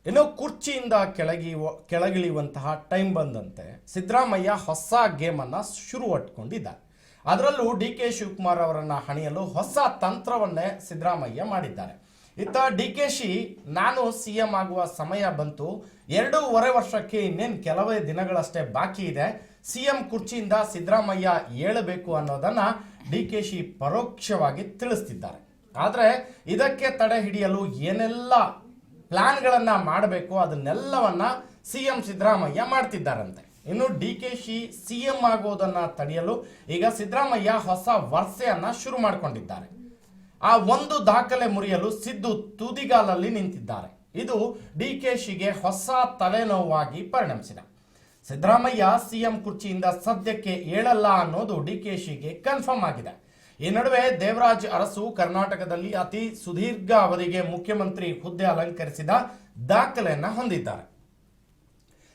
ಇನ್ನು ಕುರ್ಚಿಯಿಂದ ಕೆಳಗಿಳಿಯುವಂತಹ ಟೈಮ್ ಬಂದಂತೆ ಸಿದ್ದರಾಮಯ್ಯ ಹೊಸ ಗೇಮನ್ನು ಶುರುವಟ್ಕೊಂಡಿದ್ದಾರೆ. ಅದರಲ್ಲೂ ಡಿ ಕೆ ಶಿವಕುಮಾರ್ ಅವರನ್ನು ಹಣಿಯಲು ಹೊಸ ತಂತ್ರವನ್ನೇ ಸಿದ್ದರಾಮಯ್ಯ ಮಾಡಿದ್ದಾರೆ. ಇತ್ತ ಡಿ ಕೆ ಶಿ ನಾನು CM ಆಗುವ ಸಮಯ ಬಂತು, 2.5 ವರ್ಷಕ್ಕೆ ಇನ್ನೇನು ಕೆಲವೇ ದಿನಗಳಷ್ಟೇ ಬಾಕಿ ಇದೆ, CM ಕುರ್ಚಿಯಿಂದ ಸಿದ್ದರಾಮಯ್ಯ ಏಳಬೇಕು ಅನ್ನೋದನ್ನ ಡಿ ಕೆ ಶಿ ಪರೋಕ್ಷವಾಗಿ ತಿಳಿಸ್ತಿದ್ದಾರೆ. ಆದರೆ ಇದಕ್ಕೆ ತಡೆ ಹಿಡಿಯಲು ಏನೆಲ್ಲ ಪ್ಲಾನ್ಗಳನ್ನು ಮಾಡಬೇಕು ಅದನ್ನೆಲ್ಲವನ್ನ CM ಸಿದ್ದರಾಮಯ್ಯ ಮಾಡ್ತಿದ್ದಾರಂತೆ. ಇನ್ನು ಡಿ ಕೆ ಶಿ CM ಆಗೋದನ್ನ ತಡೆಯಲು ಈಗ ಸಿದ್ದರಾಮಯ್ಯ ಹೊಸ ವರ್ಷೆಯನ್ನ ಶುರು ಮಾಡಿಕೊಂಡಿದ್ದಾರೆ. ಆ ಒಂದು ದಾಖಲೆ ಮುರಿಯಲು ಸಿದ್ದು ತುದಿಗಾಲಲ್ಲಿ ನಿಂತಿದ್ದಾರೆ. ಇದು ಡಿ ಕೆ ಶಿಗೆ ಹೊಸ ತಲೆನೋವಾಗಿ ಪರಿಣಮಿಸಿದೆ. ಸಿದ್ದರಾಮಯ್ಯ CM ಕುರ್ಚಿಯಿಂದ ಸದ್ಯಕ್ಕೆ ಏಳಲ್ಲ ಅನ್ನೋದು ಡಿ ಕೆ ಶಿಗೆ ಕನ್ಫರ್ಮ್ ಆಗಿದೆ. ಈ ನಡುವೆ ದೇವರಾಜ್ ಅರಸು ಕರ್ನಾಟಕದಲ್ಲಿ ಅತಿ ಸುದೀರ್ಘ ಅವಧಿಗೆ ಮುಖ್ಯಮಂತ್ರಿ ಹುದ್ದೆ ಅಲಂಕರಿಸಿದ ದಾಖಲೆಯನ್ನ ಹೊಂದಿದ್ದಾರೆ.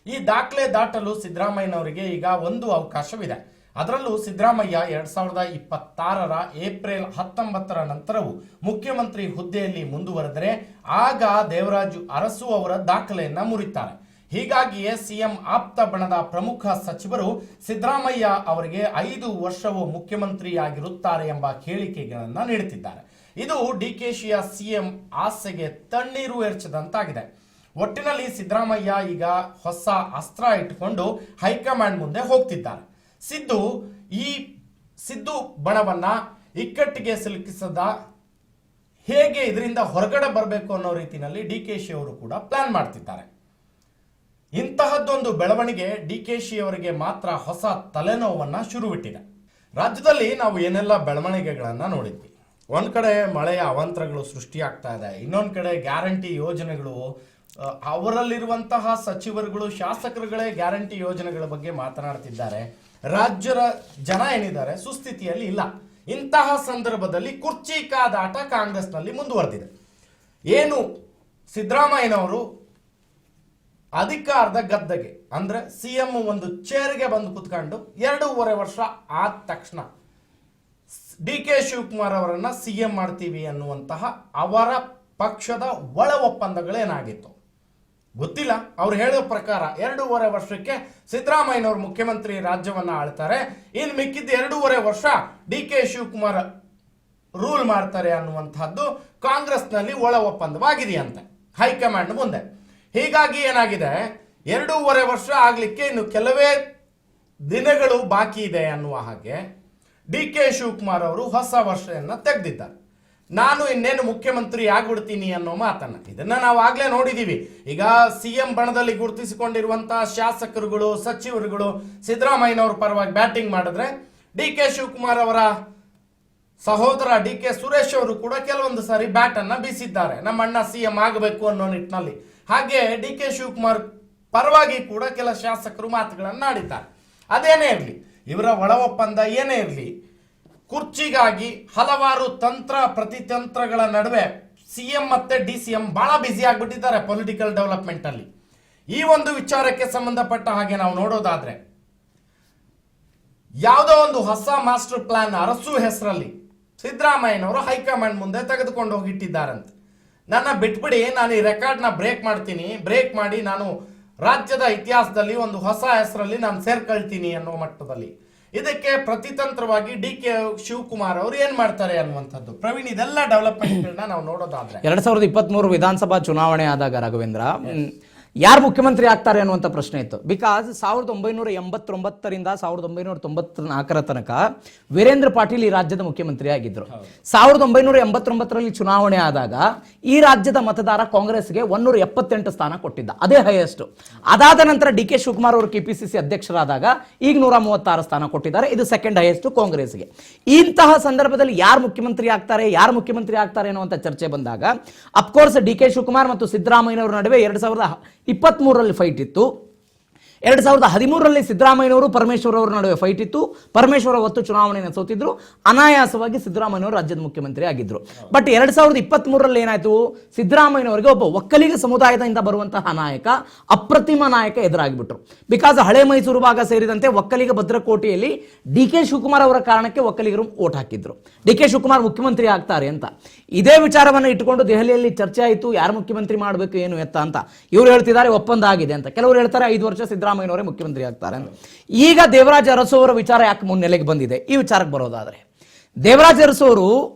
ಈ ದಾಖಲೆ ದಾಟಲು ಸಿದ್ದರಾಮಯ್ಯನವರಿಗೆ ಈಗ ಒಂದು ಅವಕಾಶವಿದೆ. ಅದರಲ್ಲೂ ಸಿದ್ದರಾಮಯ್ಯ 2026 ಏಪ್ರಿಲ್ 19 ನಂತರವೂ ಮುಖ್ಯಮಂತ್ರಿ ಹುದ್ದೆಯಲ್ಲಿ ಮುಂದುವರೆದರೆ ಆಗ ದೇವರಾಜು ಅರಸು ಅವರ ದಾಖಲೆಯನ್ನ ಮುರಿತಾರೆ. ಹೀಗಾಗಿಯೇ CM ಆಪ್ತ ಬಣದ ಪ್ರಮುಖ ಸಚಿವರು ಸಿದ್ದರಾಮಯ್ಯ ಅವರಿಗೆ 5 ವರ್ಷವೂ ಮುಖ್ಯಮಂತ್ರಿಯಾಗಿರುತ್ತಾರೆ ಎಂಬ ಹೇಳಿಕೆಗಳನ್ನು ನೀಡುತ್ತಿದ್ದಾರೆ. ಇದು ಡಿ ಕೆ ಶಿಯ CM ಆಸೆಗೆ ತಣ್ಣೀರು ಎರಚಿದಂತಾಗಿದೆ. ಒಟ್ಟಿನಲ್ಲಿ ಸಿದ್ದರಾಮಯ್ಯ ಈಗ ಹೊಸ ಅಸ್ತ್ರ ಇಟ್ಟುಕೊಂಡು ಹೈಕಮಾಂಡ್ ಮುಂದೆ ಹೋಗ್ತಿದ್ದಾರೆ. ಸಿದ್ದು ಬಣವನ್ನ ಇಕ್ಕಟ್ಟಿಗೆ ಸಿಲುಕಿಸದ ಹೇಗೆ ಇದರಿಂದ ಹೊರಗಡೆ ಬರಬೇಕು ಅನ್ನೋ ರೀತಿಯಲ್ಲಿ ಡಿ ಕೆ ಶಿ ಅವರು ಕೂಡ ಪ್ಲಾನ್ ಮಾಡ್ತಿದ್ದಾರೆ. ಇಂತಹದ್ದೊಂದು ಬೆಳವಣಿಗೆ ಡಿ ಕೆ ಶಿ ಅವರಿಗೆ ಮಾತ್ರ ಹೊಸ ತಲೆನೋವನ್ನ ಶುರುವಿಟ್ಟಿದೆ. ರಾಜ್ಯದಲ್ಲಿ ನಾವು ಏನೆಲ್ಲ ಬೆಳವಣಿಗೆಗಳನ್ನ ನೋಡಿದ್ವಿ. ಒಂದ್ ಕಡೆ ಮಳೆಯ ಅವಾಂತರಗಳು ಸೃಷ್ಟಿಯಾಗ್ತಾ ಇದೆ, ಇನ್ನೊಂದ್ ಕಡೆ ಗ್ಯಾರಂಟಿ ಯೋಜನೆಗಳು, ಅವರಲ್ಲಿರುವಂತಹ ಸಚಿವರುಗಳು ಶಾಸಕರುಗಳೇ ಗ್ಯಾರಂಟಿ ಯೋಜನೆಗಳ ಬಗ್ಗೆ ಮಾತನಾಡ್ತಿದ್ದಾರೆ. ರಾಜ್ಯದ ಜನ ಏನಿದ್ದಾರೆ ಸುಸ್ಥಿತಿಯಲ್ಲಿ ಇಲ್ಲ. ಇಂತಹ ಸಂದರ್ಭದಲ್ಲಿ ಕುರ್ಚಿ ಕಾದಾಟ ಕಾಂಗ್ರೆಸ್ನಲ್ಲಿ ಮುಂದುವರೆದಿದೆ. ಏನು ಸಿದ್ದರಾಮಯ್ಯನವರು ಅಧಿಕಾರದ ಗದ್ದೆಗೆ ಅಂದ್ರೆ CM ಒಂದು ಚೇರ್ಗೆ ಬಂದು ಕುತ್ಕೊಂಡು 2.5 ವರ್ಷ ಆದ ತಕ್ಷಣ ಡಿ ಕೆ ಶಿವಕುಮಾರ್ ಅವರನ್ನ CM ಮಾಡ್ತೀವಿ ಅನ್ನುವಂತಹ ಅವರ ಪಕ್ಷದ ಒಳ ಒಪ್ಪಂದಗಳೇನಾಗಿತ್ತು ಗೊತ್ತಿಲ್ಲ. ಅವ್ರು ಹೇಳೋ ಪ್ರಕಾರ 2.5 ವರ್ಷಕ್ಕೆ ಸಿದ್ದರಾಮಯ್ಯನವರು ಮುಖ್ಯಮಂತ್ರಿ ರಾಜ್ಯವನ್ನ ಆಳ್ತಾರೆ, ಇನ್ನು ಮಿಕ್ಕಿದ್ದ 2.5 ವರ್ಷ ಡಿ ಕೆ ಶಿವಕುಮಾರ್ ರೂಲ್ ಮಾಡ್ತಾರೆ ಅನ್ನುವಂತಹದ್ದು ಕಾಂಗ್ರೆಸ್ನಲ್ಲಿ ಒಳ ಒಪ್ಪಂದವಾಗಿದೆಯಂತೆ ಹೈಕಮಾಂಡ್ ಮುಂದೆ. ಹೀಗಾಗಿ ಏನಾಗಿದೆ, 2.5 ವರ್ಷ ಆಗ್ಲಿಕ್ಕೆ ಇನ್ನು ಕೆಲವೇ ದಿನಗಳು ಬಾಕಿ ಇದೆ ಅನ್ನುವ ಹಾಗೆ ಡಿ ಕೆ ಶಿವಕುಮಾರ್ ಅವರು ಹೊಸ ವರ್ಷವನ್ನ ತೆಗೆದಿದ್ದಾರೆ. ನಾನು ಇನ್ನೇನು ಮುಖ್ಯಮಂತ್ರಿ ಆಗ್ಬಿಡ್ತೀನಿ ಅನ್ನೋ ಮಾತನ್ನ ಇದನ್ನ ನಾವು ಆಗ್ಲೇ ನೋಡಿದೀವಿ. ಈಗ CM ಬಣದಲ್ಲಿ ಗುರುತಿಸಿಕೊಂಡಿರುವಂತಹ ಶಾಸಕರುಗಳು ಸಚಿವರುಗಳು ಸಿದ್ದರಾಮಯ್ಯನವರ ಪರವಾಗಿ ಬ್ಯಾಟಿಂಗ್ ಮಾಡಿದ್ರೆ ಡಿ ಕೆ ಶಿವಕುಮಾರ್ ಅವರ ಸಹೋದರ ಡಿ ಕೆ ಸುರೇಶ್ ಅವರು ಕೂಡ ಕೆಲವೊಂದು ಸಾರಿ ಬ್ಯಾಟ್ ಅನ್ನ ಬೀಸಿದ್ದಾರೆ, ನಮ್ಮ ಅಣ್ಣ CM ಆಗಬೇಕು ಅನ್ನೋ ನಿಟ್ಟಿನಲ್ಲಿ. ಹಾಗೆ ಡಿ ಕೆ ಶಿವಕುಮಾರ್ ಪರವಾಗಿ ಕೂಡ ಕೆಲ ಶಾಸಕರು ಮಾತುಗಳನ್ನು ಆಡಿದ್ದಾರೆ. ಅದೇನೇ ಇರಲಿ, ಇವರ ಒಳ ಒಪ್ಪಂದ ಏನೇ ಇರಲಿ, ಕುರ್ಚಿಗಾಗಿ ಹಲವಾರು ತಂತ್ರ ಪ್ರತಿತಂತ್ರಗಳ ನಡುವೆ CM ಮತ್ತೆ DCM ಬಹಳ ಬ್ಯುಸಿ ಆಗ್ಬಿಟ್ಟಿದ್ದಾರೆ ಪೊಲಿಟಿಕಲ್ ಡೆವಲಪ್ಮೆಂಟ್ ಅಲ್ಲಿ. ಈ ಒಂದು ವಿಚಾರಕ್ಕೆ ಸಂಬಂಧಪಟ್ಟ ಹಾಗೆ ನಾವು ನೋಡೋದಾದ್ರೆ ಯಾವುದೋ ಒಂದು ಹೊಸ ಮಾಸ್ಟರ್ ಪ್ಲಾನ್ ಅರಸು ಹೆಸರಲ್ಲಿ ಸಿದ್ದರಾಮಯ್ಯನವರು ಹೈಕಮಾಂಡ್ ಮುಂದೆ ತೆಗೆದುಕೊಂಡು ಹೋಗಿಟ್ಟಿದ್ದಾರಂತೆ. ನನ್ನ ಬಿಟ್ಬಿಡಿ, ನಾನು ಈ ರೆಕಾರ್ಡ್ನ ಬ್ರೇಕ್ ಮಾಡಿ ನಾನು ರಾಜ್ಯದ ಇತಿಹಾಸದಲ್ಲಿ ಒಂದು ಹೊಸ ಹೆಸರಲ್ಲಿ ನಾನು ಸೇರ್ಕೊಳ್ತೀನಿ ಅನ್ನೋ ಮಟ್ಟದಲ್ಲಿ ಇದಕ್ಕೆ ಪ್ರತಿತಂತ್ರವಾಗಿ ಡಿ ಕೆ ಶಿವಕುಮಾರ್ ಅವರು ಏನ್ ಮಾಡ್ತಾರೆ ಅನ್ನುವಂಥದ್ದು. ಪ್ರವೀಣ್, ಇದೆಲ್ಲ ಡೆವಲಪ್ಮೆಂಟ್ಗಳನ್ನ ನಾವು ನೋಡೋದಾದ್ರೆ 2023 ವಿಧಾನಸಭಾ ಚುನಾವಣೆ ಆದಾಗ ರಾಘವೇಂದ್ರ ಯಾರು ಮುಖ್ಯಮಂತ್ರಿ ಆಗ್ತಾರೆ ಅನ್ನುವಂಥ ಪ್ರಶ್ನೆ ಇತ್ತು. ಬಿಕಾಸ್ 1989ರಿಂದ 1994 ತನಕ ವೀರೇಂದ್ರ ಪಾಟೀಲ್ ಈ ರಾಜ್ಯದ ಮುಖ್ಯಮಂತ್ರಿ ಆಗಿದ್ರು. 1989ರಲ್ಲಿ ಚುನಾವಣೆ ಆದಾಗ ಈ ರಾಜ್ಯದ ಮತದಾರ ಕಾಂಗ್ರೆಸ್ಗೆ 178 ಸ್ಥಾನ ಕೊಟ್ಟಿದ್ದ, ಅದೇ ಹೈಯೆಸ್ಟ್. ಅದಾದ ನಂತರ ಡಿ ಕೆ ಶಿವಕುಮಾರ್ ಅವರು KPCC ಅಧ್ಯಕ್ಷರಾದಾಗ ಈಗ 136 ಸ್ಥಾನ ಕೊಟ್ಟಿದ್ದಾರೆ, ಇದು ಸೆಕೆಂಡ್ ಹೈಯೆಸ್ಟ್ ಕಾಂಗ್ರೆಸ್ಗೆ. ಇಂತಹ ಸಂದರ್ಭದಲ್ಲಿ ಯಾರು ಮುಖ್ಯಮಂತ್ರಿ ಆಗ್ತಾರೆ ಅನ್ನುವಂಥ ಚರ್ಚೆ ಬಂದಾಗ ಅಫ್ಕೋರ್ಸ್ ಡಿ ಕೆ ಶಿವಕುಮಾರ್ ಮತ್ತು ಸಿದ್ದರಾಮಯ್ಯನವರ ನಡುವೆ 2023ರಲ್ಲಿ ಫೈಟ್ ಇತ್ತು. 2013ರಲ್ಲಿ ಸಿದ್ದರಾಮಯ್ಯನವರು ಪರಮೇಶ್ವರ್ ಅವರ ನಡುವೆ ಫೈಟ್ ಇತ್ತು. ಪರಮೇಶ್ವರ್ ಅವತ್ತು ಚುನಾವಣೆಯನ್ನು ಸೋತಿದ್ರು, ಅನಾಯಾಸವಾಗಿ ಸಿದ್ದರಾಮಯ್ಯನವರು ರಾಜ್ಯದ ಮುಖ್ಯಮಂತ್ರಿ ಆಗಿದ್ರು. ಬಟ್ 2023ರಲ್ಲಿ ಏನಾಯ್ತು, ಸಿದ್ದರಾಮಯ್ಯನವರಿಗೆ ಒಬ್ಬ ಒಕ್ಕಲಿಗ ಸಮುದಾಯದಿಂದ ಬರುವಂತಹ ನಾಯಕ, ಅಪ್ರತಿಮ ನಾಯಕ ಎದುರಾಗಿಬಿಟ್ರು. ಬಿಕಾಸ್ ಹಳೆ ಮೈಸೂರು ಭಾಗ ಸೇರಿದಂತೆ ಒಕ್ಕಲಿಗ ಭದ್ರಕೋಟೆಯಲ್ಲಿ ಡಿ ಕೆ ಶಿವಕುಮಾರ್ ಅವರ ಕಾರಣಕ್ಕೆ ಒಕ್ಕಲಿಗರು ಓಟ್ ಹಾಕಿದ್ರು, ಡಿ ಕೆ ಶಿವಕುಮಾರ್ ಮುಖ್ಯಮಂತ್ರಿ ಆಗ್ತಾರೆ ಅಂತ. ಇದೇ ವಿಚಾರವನ್ನು ಇಟ್ಟುಕೊಂಡು ದೆಹಲಿಯಲ್ಲಿ ಚರ್ಚೆ ಆಯಿತು, ಯಾರು ಮುಖ್ಯಮಂತ್ರಿ ಮಾಡಬೇಕು ಏನು ಎತ್ತ ಅಂತ. ಇವರು ಹೇಳ್ತಿದ್ದಾರೆ ಒಪ್ಪಂದ ಆಗಿದೆ ಅಂತ, ಕೆಲವರು ಹೇಳ್ತಾರೆ 5 ವರ್ಷ ಸಿದ್ದರಾಮಯ್ಯನವರೇ ಮುಖ್ಯಮಂತ್ರಿ ಆಗ್ತಾರೆ ಅಂತ. ಈಗ ದೇವರಾಜ ಅರಸು ಅವರ ವಿಚಾರ ಯಾಕೆ ಮುನ್ನೆಲೆಗೆ ಬಂದಿದೆ, ಈ ವಿಚಾರಕ್ಕೆ ಬರೋದಾದ್ರೆ ದೇವರಾಜ ಅರಸು ಅವರು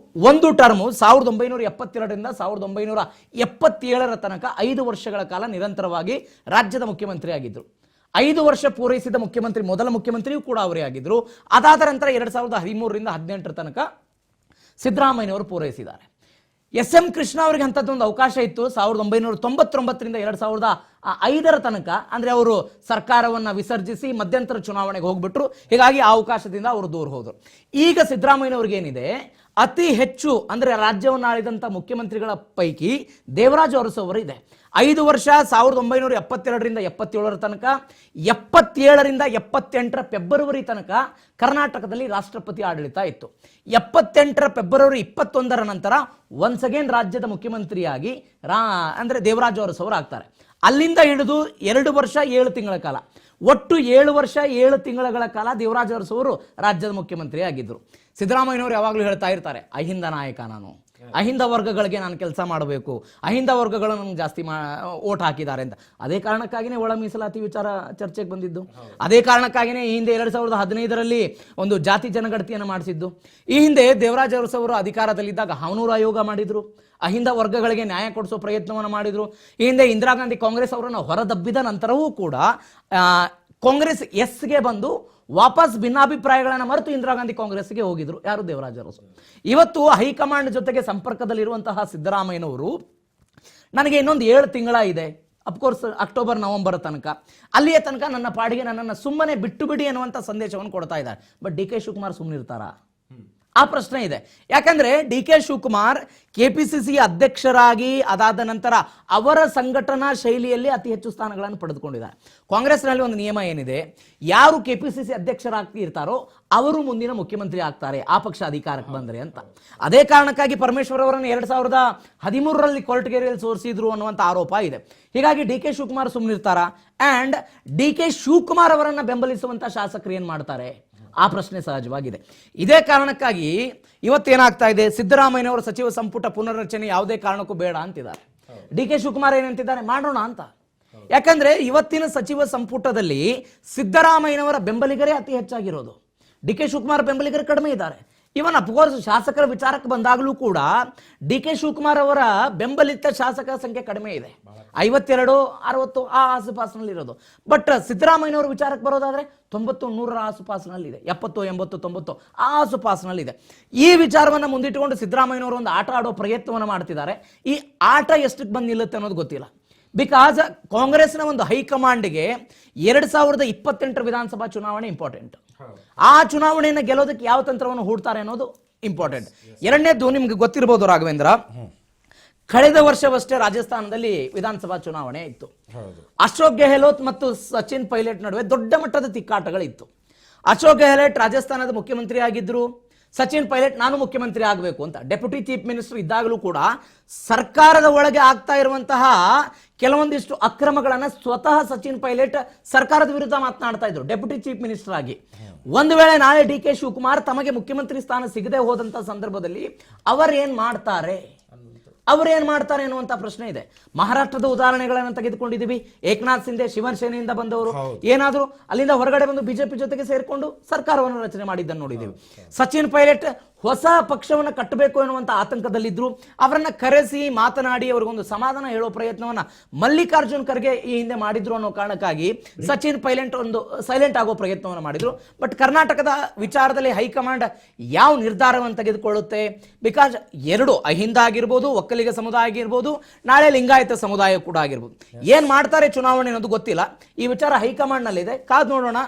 ಒಂದು ಟರ್ಮು 1972ರಿಂದ 1977 ತನಕ 5 ವರ್ಷಗಳ ಕಾಲ ನಿರಂತರವಾಗಿ ರಾಜ್ಯದ ಮುಖ್ಯಮಂತ್ರಿ ಆಗಿದ್ರು. 5 ವರ್ಷ ಪೂರೈಸಿದ ಮುಖ್ಯಮಂತ್ರಿ, ಮೊದಲ ಮುಖ್ಯಮಂತ್ರಿಯೂ ಕೂಡ ಅವರೇ ಆಗಿದ್ರು. ಅದಾದ ನಂತರ 2013ರಿಂದ 2018 ತನಕ ಸಿದ್ದರಾಮಯ್ಯನವರು ಪೂರೈಸಿದ್ದಾರೆ. ಎಂ ಕೃಷ್ಣ ಅವರಿಗೆ ಅಂಥದ್ದೊಂದು ಅವಕಾಶ ಇತ್ತು 1999ರಿಂದ 2005 ತನಕ. ಅಂದರೆ ಅವರು ಸರ್ಕಾರವನ್ನು ವಿಸರ್ಜಿಸಿ ಮಧ್ಯಂತರ ಚುನಾವಣೆಗೆ ಹೋಗ್ಬಿಟ್ರು. ಹೀಗಾಗಿ ಆ ಅವಕಾಶದಿಂದ ಅವರು ದೂರ ಹೋದರು. ಈಗ ಸಿದ್ದರಾಮಯ್ಯನವ್ರಿಗೇನಿದೆ, ಅತಿ ಹೆಚ್ಚು ಅಂದರೆ ರಾಜ್ಯವನ್ನು ಆಳಿದಂಥ ಮುಖ್ಯಮಂತ್ರಿಗಳ ಪೈಕಿ ದೇವರಾಜ ಅರಸು ಅವರು ಇದೆ. 5 ವರ್ಷ 1972ರಿಂದ 77 ತನಕ, 77ರಿಂದ 78 ಫೆಬ್ರವರಿ ತನಕ ಕರ್ನಾಟಕದಲ್ಲಿ ರಾಷ್ಟ್ರಪತಿ ಆಡಳಿತ ಇತ್ತು. 78 ಫೆಬ್ರವರಿ 21 ನಂತರ ಒನ್ಸ್ ಅಗೇನ್ ರಾಜ್ಯದ ಮುಖ್ಯಮಂತ್ರಿಯಾಗಿ ಅಂದರೆ ದೇವರಾಜ ಅರಸು ಅವರು ಆಗ್ತಾರೆ. ಅಲ್ಲಿಂದ ಹಿಡಿದು 2 ವರ್ಷ 7 ತಿಂಗಳ ಕಾಲ, ಒಟ್ಟು 7 ವರ್ಷ 7 ತಿಂಗಳ ಕಾಲ ದೇವರಾಜ ಅರಸು ಅವರು ರಾಜ್ಯದ ಮುಖ್ಯಮಂತ್ರಿ ಆಗಿದ್ದರು. ಸಿದ್ದರಾಮಯ್ಯನವರು ಯಾವಾಗಲೂ ಹೇಳ್ತಾ ಇರ್ತಾರೆ, ಅಹಿಂದ ನಾಯಕ ನಾನು, ಅಹಿಂದ ವರ್ಗಗಳಿಗೆ ನಾನು ಕೆಲಸ ಮಾಡಬೇಕು, ಅಹಿಂದ ವರ್ಗಗಳು ನನಗೆ ಜಾಸ್ತಿ ಓಟ್ ಹಾಕಿದ್ದಾರೆ ಅಂತ. ಅದೇ ಕಾರಣಕ್ಕಾಗಿಯೇ ಒಳ ಮೀಸಲಾತಿ ವಿಚಾರ ಚರ್ಚೆಗೆ ಬಂದಿದ್ದು. ಅದೇ ಕಾರಣಕ್ಕಾಗಿಯೇ ಈ ಹಿಂದೆ 2015ರಲ್ಲಿ ಒಂದು ಜಾತಿ ಜನಗಣತಿಯನ್ನು ಮಾಡಿಸಿದ್ದು. ಈ ಹಿಂದೆ ದೇವರಾಜ ಅರಸು ಅವರು ಅಧಿಕಾರದಲ್ಲಿದ್ದಾಗ ಹಾವನೂರು ಆಯೋಗ ಮಾಡಿದ್ರು, ಅಹಿಂದ ವರ್ಗಗಳಿಗೆ ನ್ಯಾಯ ಕೊಡಿಸೋ ಪ್ರಯತ್ನವನ್ನು ಮಾಡಿದ್ರು. ಈ ಹಿಂದೆ ಇಂದಿರಾ ಗಾಂಧಿ ಕಾಂಗ್ರೆಸ್ ಅವರನ್ನು ಹೊರದಬ್ಬಿದ ನಂತರವೂ ಕೂಡ ಕಾಂಗ್ರೆಸ್ ಎಸ್ಗೆ ಬಂದು ವಾಪಸ್ ಭಿನ್ನಾಭಿಪ್ರಾಯಗಳನ್ನು ಮರೆತು ಇಂದಿರಾ ಗಾಂಧಿ ಕಾಂಗ್ರೆಸ್ಗೆ ಹೋಗಿದ್ರು. ಯಾರು? ದೇವರಾಜ ಅರಸು. ಇವತ್ತು ಹೈಕಮಾಂಡ್ ಜೊತೆಗೆ ಸಂಪರ್ಕದಲ್ಲಿರುವಂತಹ ಸಿದ್ದರಾಮಯ್ಯನವರು ನನಗೆ ಇನ್ನೊಂದು 7 ತಿಂಗಳ ಇದೆ, ಅಫ್ಕೋರ್ಸ್ ಅಕ್ಟೋಬರ್ ನವೆಂಬರ್ ತನಕ, ಅಲ್ಲಿಯ ತನಕ ನನ್ನ ಪಾಡಿಗೆ ನನ್ನನ್ನು ಸುಮ್ಮನೆ ಬಿಟ್ಟು ಬಿಡಿ ಅನ್ನುವಂಥ ಸಂದೇಶವನ್ನು ಕೊಡ್ತಾ ಇದ್ದಾರೆ. ಬಟ್ ಡಿ ಕೆ ಶಿವಕುಮಾರ್ ಸುಮ್ಮನಿರ್ತಾರಾ? ಆ ಪ್ರಶ್ನೆ ಇದೆ. ಯಾಕಂದ್ರೆ ಡಿ ಕೆ ಶಿವಕುಮಾರ್ ಕೆಪಿಸಿಸಿ ಅಧ್ಯಕ್ಷರಾಗಿ ಅದಾದ ನಂತರ ಅವರ ಸಂಘಟನಾ ಶೈಲಿಯಲ್ಲಿ ಅತಿ ಹೆಚ್ಚು ಸ್ಥಾನಗಳನ್ನು ಪಡೆದುಕೊಂಡಿದ್ದಾರೆ. ಕಾಂಗ್ರೆಸ್ನಲ್ಲಿ ಒಂದು ನಿಯಮ ಏನಿದೆ, ಯಾರು ಕೆಪಿಸಿಸಿ ಅಧ್ಯಕ್ಷರಾಗಿ ಇರ್ತಾರೋ ಅವರು ಮುಂದಿನ ಮುಖ್ಯಮಂತ್ರಿ ಆಗ್ತಾರೆ, ಆ ಪಕ್ಷ ಅಧಿಕಾರಕ್ಕೆ ಬಂದರೆ ಅಂತ. ಅದೇ ಕಾರಣಕ್ಕಾಗಿ ಪರಮೇಶ್ವರ್ ಅವರನ್ನು 2013ರಲ್ಲಿ ಕೊರಟಗೆರೆಯಲ್ಲಿ ಸೋರಿಸಿದ್ರು ಅನ್ನುವಂಥ ಆರೋಪ ಇದೆ. ಹೀಗಾಗಿ ಡಿ ಕೆ ಶಿವಕುಮಾರ್ ಸುಮ್ಮನಿರ್ತಾರ? ಆ್ಯಂಡ್ ಡಿ ಕೆ ಶಿವಕುಮಾರ್ ಅವರನ್ನು ಬೆಂಬಲಿಸುವಂಥ ಶಾಸಕರು ಏನು ಮಾಡ್ತಾರೆ? ಆ ಪ್ರಶ್ನೆ ಸಹಜವಾಗಿದೆ. ಇದೇ ಕಾರಣಕ್ಕಾಗಿ ಇವತ್ತೇನಾಗ್ತಾ ಇದೆ, ಸಿದ್ದರಾಮಯ್ಯನವರ ಸಚಿವ ಸಂಪುಟ ಪುನರ್ರಚನೆ ಯಾವುದೇ ಕಾರಣಕ್ಕೂ ಬೇಡ ಅಂತಿದ್ದಾರೆ. ಡಿ ಕೆ ಶಿವಕುಮಾರ್ ಏನಂತಿದ್ದಾರೆ, ಮಾಡೋಣ ಅಂತ. ಯಾಕಂದ್ರೆ ಇವತ್ತಿನ ಸಚಿವ ಸಂಪುಟದಲ್ಲಿ ಸಿದ್ದರಾಮಯ್ಯನವರ ಬೆಂಬಲಿಗರೇ ಅತಿ ಹೆಚ್ಚಾಗಿರೋದು, ಡಿ ಕೆ ಶಿವಕುಮಾರ್ ಬೆಂಬಲಿಗರು ಕಡಿಮೆ ಇದ್ದಾರೆ. ಇವನ್ ಅಫ್ಕೋರ್ಸ್ ಶಾಸಕರ ವಿಚಾರಕ್ಕೆ ಬಂದಾಗಲೂ ಕೂಡ ಡಿ ಕೆ ಶಿವಕುಮಾರ್ ಅವರ ಬೆಂಬಲಿತ ಶಾಸಕರ ಸಂಖ್ಯೆ ಕಡಿಮೆ ಇದೆ, 52, 60 ಆ ಆಸುಪಾಸಿನಲ್ಲಿ ಇರೋದು. ಬಟ್ ಸಿದ್ದರಾಮಯ್ಯನವರ ವಿಚಾರಕ್ಕೆ ಬರೋದಾದ್ರೆ 90, 100ರ ಆಸುಪಾಸಿನಲ್ಲಿದೆ, 70, 80, 90 ಆ ಆಸುಪಾಸಿನಲ್ಲಿದೆ. ಈ ವಿಚಾರವನ್ನು ಮುಂದಿಟ್ಟುಕೊಂಡು ಸಿದ್ದರಾಮಯ್ಯನವರು ಒಂದು ಆಟ ಆಡೋ ಪ್ರಯತ್ನವನ್ನು ಮಾಡ್ತಿದ್ದಾರೆ. ಈ ಆಟ ಎಷ್ಟಕ್ಕೆ ಬಂದು ನಿಲ್ಲುತ್ತೆ ಅನ್ನೋದು ಗೊತ್ತಿಲ್ಲ. ಬಿಕಾಸ್ ಕಾಂಗ್ರೆಸ್ನ ಒಂದು ಹೈಕಮಾಂಡ್ಗೆ 2028 ವಿಧಾನಸಭಾ ಚುನಾವಣೆ ಇಂಪಾರ್ಟೆಂಟ್. ಆ ಚುನಾವಣೆಯನ್ನು ಗೆಲ್ಲೋದಕ್ಕೆ ಯಾವ ತಂತ್ರವನ್ನು ಹೂಡ್ತಾರೆ ಅನ್ನೋದು ಇಂಪಾರ್ಟೆಂಟ್. ಎರಡನೇದು ನಿಮ್ಗೆ ಗೊತ್ತಿರಬಹುದು ರಾಘವೇಂದ್ರ, ಕಳೆದ ವರ್ಷವಷ್ಟೇ ರಾಜಸ್ಥಾನದಲ್ಲಿ ವಿಧಾನಸಭಾ ಚುನಾವಣೆ ಇತ್ತು. ಅಶೋಕ್ ಗೆಹ್ಲೋಟ್ ಮತ್ತು ಸಚಿನ್ ಪೈಲಟ್ ನಡುವೆ ದೊಡ್ಡ ಮಟ್ಟದ ತಿಕ್ಕಾಟಗಳಿತ್ತು. ಅಶೋಕ್ ಗೆಹ್ಲೋಟ್ ರಾಜಸ್ಥಾನದ ಮುಖ್ಯಮಂತ್ರಿ ಆಗಿದ್ರು, ಸಚಿನ್ ಪೈಲಟ್ ನಾನು ಮುಖ್ಯಮಂತ್ರಿ ಆಗಬೇಕು ಅಂತ ಡೆಪ್ಯೂಟಿ ಚೀಫ್ ಮಿನಿಸ್ಟರ್ ಇದ್ದಾಗಲೂ ಕೂಡ ಸರ್ಕಾರದ ಒಳಗೆ ಆಗ್ತಾ ಇರುವಂತಹ ಕೆಲವೊಂದಿಷ್ಟು ಅಕ್ರಮಗಳನ್ನು ಸ್ವತಃ ಸಚಿನ್ ಪೈಲಟ್ ಸರ್ಕಾರದ ವಿರುದ್ಧ ಮಾತನಾಡ್ತಾ ಇದ್ರು ಡೆಪ್ಯೂಟಿ ಚೀಫ್ ಮಿನಿಸ್ಟರ್ ಆಗಿ. ಒಂದು ವೇಳೆ ನಾಳೆ ಡಿ ಕೆ ಶಿವಕುಮಾರ್ ತಮಗೆ ಮುಖ್ಯಮಂತ್ರಿ ಸ್ಥಾನ ಸಿಗದೆ ಹೋದಂತ ಸಂದರ್ಭದಲ್ಲಿ ಅವರೇನ್ ಮಾಡ್ತಾರೆ ಅನ್ನುವಂಥ ಪ್ರಶ್ನೆ ಇದೆ. ಮಹಾರಾಷ್ಟ್ರದ ಉದಾಹರಣೆಗಳನ್ನು ತೆಗೆದುಕೊಂಡಿದ್ದೀವಿ. ಏಕನಾಥ್ ಶಿಂದೆ ಶಿವಸೇನೆಯಿಂದ ಬಂದವರು ಏನಾದರೂ ಅಲ್ಲಿಂದ ಹೊರಗಡೆ ಬಂದು ಬಿಜೆಪಿ ಜೊತೆಗೆ ಸೇರಿಕೊಂಡು ಸರ್ಕಾರವನ್ನು ರಚನೆ ಮಾಡಿದ್ದನ್ನು ನೋಡಿದ್ದೀವಿ. ಸಚಿನ್ ಪೈಲಟ್ ಹೊಸ ಪಕ್ಷವನ್ನು ಕಟ್ಟಬೇಕು ಎನ್ನುವಂಥ ಆತಂಕದಲ್ಲಿದ್ದರು. ಅವರನ್ನು ಕರೆಸಿ ಮಾತನಾಡಿ ಅವರಿಗೊಂದು ಸಮಾಧಾನ ಹೇಳೋ ಪ್ರಯತ್ನವನ್ನು ಮಲ್ಲಿಕಾರ್ಜುನ್ ಖರ್ಗೆ ಈ ಹಿಂದೆ ಮಾಡಿದ್ರು ಅನ್ನೋ ಕಾರಣಕ್ಕಾಗಿ ಸಚಿನ್ ಪೈಲಟ್ ಒಂದು ಸೈಲೆಂಟ್ ಆಗೋ ಪ್ರಯತ್ನವನ್ನು ಮಾಡಿದ್ರು. ಬಟ್ ಕರ್ನಾಟಕದ ವಿಚಾರದಲ್ಲಿ ಹೈಕಮಾಂಡ್ ಯಾವ ನಿರ್ಧಾರವನ್ನು ತೆಗೆದುಕೊಳ್ಳುತ್ತೆ? ಬಿಕಾಸ್ ಎರಡು ಅಹಿಂದ ಆಗಿರ್ಬೋದು, ಒಕ್ಕಲಿಗ ಸಮುದಾಯ ಆಗಿರ್ಬೋದು, ನಾಳೆ ಲಿಂಗಾಯತ ಸಮುದಾಯ ಕೂಡ ಆಗಿರ್ಬೋದು. ಏನ್ ಮಾಡ್ತಾರೆ ಚುನಾವಣೆ ಅನ್ನೋದು ಗೊತ್ತಿಲ್ಲ. ಈ ವಿಚಾರ ಹೈಕಮಾಂಡ್ ನಲ್ಲಿದೆ, ಕಾದು ನೋಡೋಣ.